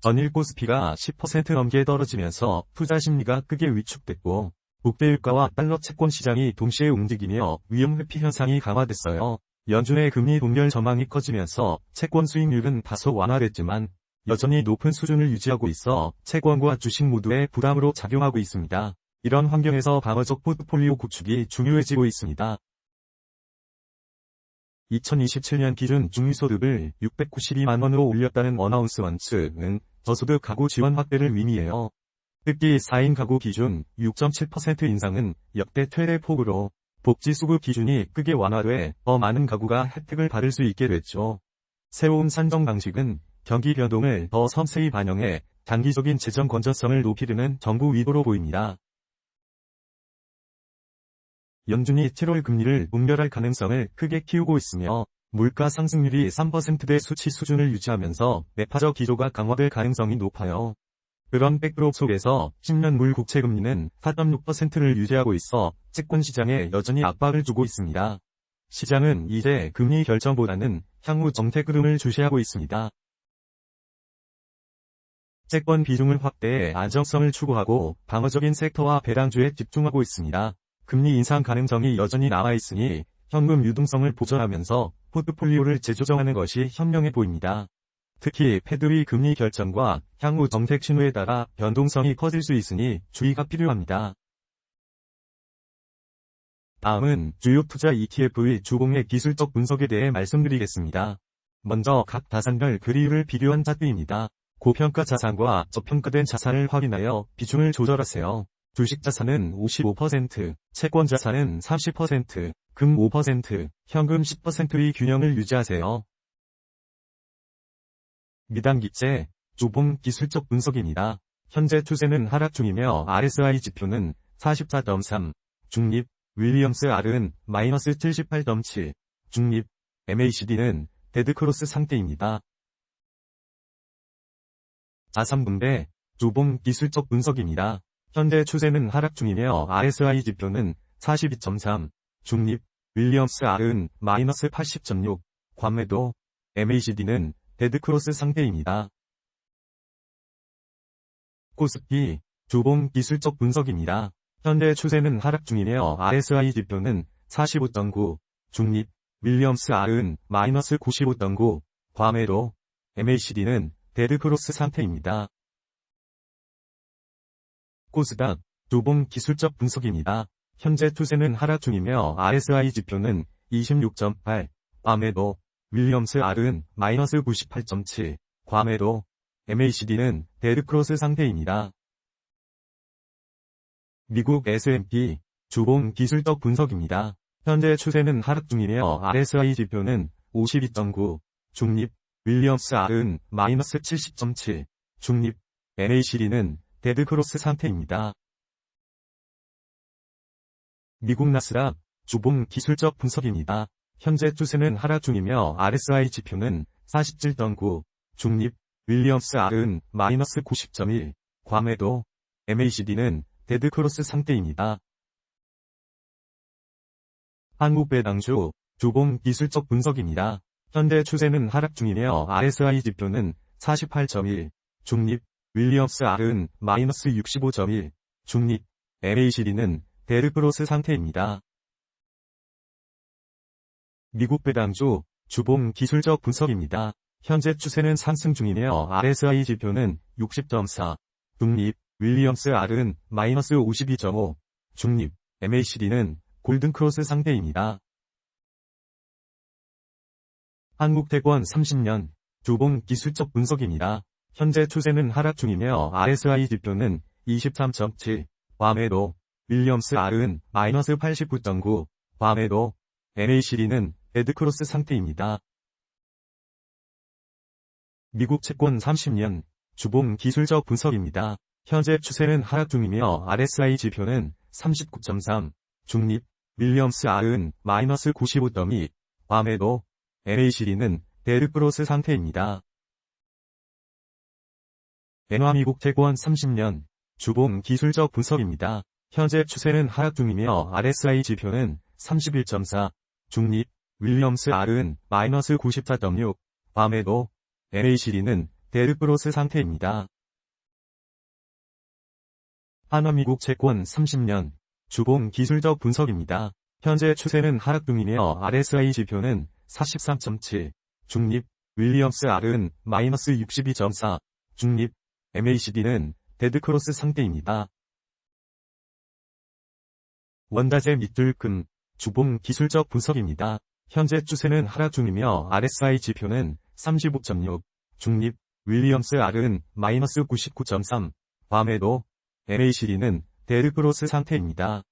전일 코스피가 10% 넘게 떨어지면서 투자 심리가 크게 위축됐고 국제유가와 달러 채권 시장이 동시에 움직이며 위험 회피 현상이 강화됐어요. 연준의 금리 동결 전망이 커지면서 채권 수익률은 다소 완화됐지만 여전히 높은 수준을 유지하고 있어 채권과 주식 모두의 부담으로 작용하고 있습니다. 이런 환경에서 방어적 포트폴리오 구축이 중요해지고 있습니다. 2027년 기준 중위소득을 692만 원으로 올렸다는 어나운스먼트는 저소득 가구 지원 확대를 의미해요. 특히 4인 가구 기준 6.7% 인상은 역대 최대 폭으로 복지수급 기준이 크게 완화돼 더 많은 가구가 혜택을 받을 수 있게 됐죠. 새로운 산정 방식은 경기 변동을 더 섬세히 반영해 장기적인 재정 건전성을 높이려는 정부 의도로 보입니다. 연준이 7월 금리를 동결할 가능성을 크게 키우고 있으며 물가 상승률이 3%대 수치 수준을 유지하면서 매파적 기조가 강화될 가능성이 높아요. 그런 백드롭 속에서 10년물 국채금리는 4.6%를 유지하고 있어 채권 시장에 여전히 압박을 주고 있습니다. 시장은 이제 금리 결정보다는 향후 정책 흐름을 주시하고 있습니다. 채권 비중을 확대해 안정성을 추구하고 방어적인 섹터와 배당주에 집중하고 있습니다. 금리 인상 가능성이 여전히 남아있으니 현금 유동성을 보존하면서 포트폴리오를 재조정하는 것이 현명해 보입니다. 특히 패드의 금리 결정과 향후 정책 신호에 따라 변동성이 커질 수 있으니 주의가 필요합니다. 다음은 주요 투자 ETF의 주봉의 기술적 분석에 대해 말씀드리겠습니다. 먼저 각 자산별 그리유를 비교한 차트입니다. 고평가 자산과 저평가된 자산을 확인하여 비중을 조절하세요. 주식 자산은 55%, 채권 자산은 30%, 금 5%, 현금 10%의 균형을 유지하세요. 미단기채, 주봉 기술적 분석입니다. 현재 추세는 하락 중이며 RSI 지표는 44.3, 중립, 윌리엄스 R은 마이너스 78.7, 중립, MACD는 데드크로스 상태입니다. 자산분배, 주봉 기술적 분석입니다. 현재 추세는 하락 중이며 RSI 지표는 42.3, 중립, 윌리엄스 R은 마이너스 80.6, 과매도, MACD는 데드크로스 상태입니다. 코스피, 주봉 기술적 분석입니다. 현재 추세는 하락 중이며 RSI 지표는 45.9, 중립, 윌리엄스 R은 마이너스 95.9, 과매도, MACD는 데드크로스 상태입니다. 코스닥, 주봉 기술적 분석입니다. 현재 추세는 하락 중이며 RSI 지표는 26.8, 과매도, 윌리엄스 R은 마이너스 98.7, 과매도, MACD는 데드크로스 상태입니다. 미국 S&P, 주봉 기술적 분석입니다. 현재 추세는 하락 중이며 RSI 지표는 52.9, 중립, 윌리엄스 R은 마이너스 70.7, 중립, MACD는 데드크로스 상태입니다. 미국 나스닥, 주봉 기술적 분석입니다. 현재 추세는 하락 중이며 RSI 지표는 47.9, 중립, 윌리엄스 R은 마이너스 90.1, 과매도, MACD는 데드크로스 상태입니다. 한국 배당주, 주봉 기술적 분석입니다. 현재 추세는 하락 중이며 RSI 지표는 48.1, 중립, 윌리엄스 R은 마이너스 65.1, 중립, MACD는 데드크로스 상태입니다. 미국 배당주, 주봉 기술적 분석입니다. 현재 추세는 상승 중이며 RSI 지표는 60.4, 중립, 윌리엄스 R은 마이너스 52.5, 중립, MACD는 골든크로스 상태입니다. 한국채권 30년, 주봉 기술적 분석입니다. 현재 추세는 하락 중이며 RSI 지표는 23.7, 과매도, 윌리엄스 R은 마이너스 89.9, 과매도, MACD는 데드크로스 상태입니다. 미국 채권 30년, 주봉 기술적 분석입니다. 현재 추세는 하락 중이며 RSI 지표는 39.3, 중립, 윌리엄스 R은 마이너스 95.2, 과매도, MACD는 데드크로스 상태입니다. 엔화 미국 채권 30년, 주봉 기술적 분석입니다. 현재 추세는 하락 중이며 RSI 지표는 31.4, 중립, 윌리엄스 R은 마이너스 94.6, 과매도, MACD는 데드크로스 상태입니다. 한화미국 채권 30년 주봉 기술적 분석입니다. 현재 추세는 하락 중이며 RSI 지표는 43.7, 중립, 윌리엄스 R은 마이너스 62.4, 중립, MACD는 데드크로스 상태입니다. 원자재 밑들금, 주봉 기술적 분석입니다. 현재 추세는 하락 중이며 RSI 지표는 35.6, 중립, 윌리엄스 R은 마이너스 99.3, 밤에도 MACD는 데드크로스 상태입니다.